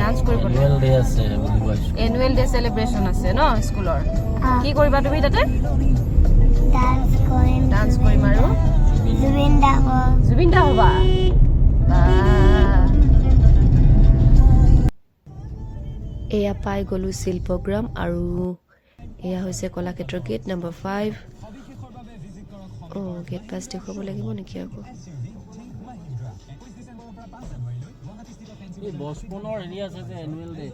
dance কৰিব annual day আছে বুলি কৈছো এনুৱেল ডে সেলিব্ৰেশন আছে ন স্কুলৰ কি কৰিবা তুমি তাতে ডান্স কৰিম আৰু জুবিন দা হবা এয়া পাই গ'লো শিল্পগ্ৰাম আৰু এয়া হৈছে Kalakshetra gate number 5 gate pass দেখুৱাব লাগিব নেকি আকৌ এই বচপনৰ হেৰি আছে যে এনুৱেল ডে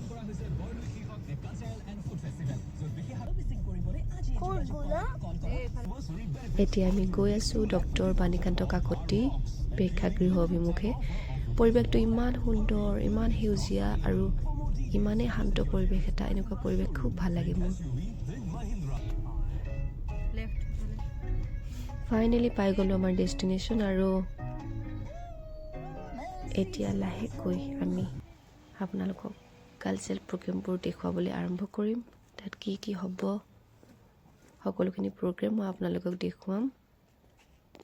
এতিয়া আমি গৈ আছো ডক্টৰ বাণীকান্ত কাকতি প্ৰেক্ষাগৃহ অভিমুখে পৰিৱেশটো ইমান সুন্দৰ ইমান সেউজীয়া আৰু ইমানেই শান্ত পৰিৱেশ এটা এনেকুৱা পৰিৱেশ খুব ভাল লাগে মোৰ ফাইনেলি পাই গ'লো আমাৰ ডেষ্টিনেশ্যন আৰু এতিয়া লাহেকৈ আমি আপোনালোকক কালচাৰেল প্ৰগ্ৰেমবোৰ দেখুৱাবলৈ আৰম্ভ কৰিম তাত কি কি হ'ব সকলোখিনি প্ৰগ্ৰেম মই আপোনালোকক দেখুৱাম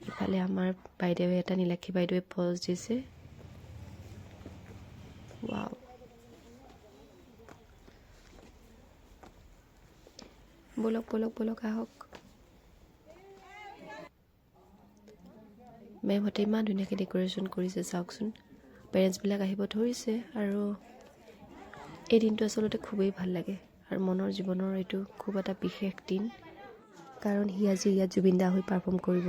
ইফালে আমাৰ বাইদেৱে এটা নীলাক্ষী বাইদেৱে পজ দিছে ৱাও বলক বলক বলক আহক মেমহঁতে ইমান ধুনীয়াকৈ ডেক'ৰেশ্যন কৰিছে চাওকচোন পেৰেণ্টছবিলাক আহিব ধৰিছে আৰু এই দিনটো আচলতে খুবেই ভাল লাগে আৰু মনৰ জীৱনৰ এইটো খুব এটা বিশেষ দিন কাৰণ সি আজি ইয়াত জুবিন দা হৈ পাৰফৰ্ম কৰিব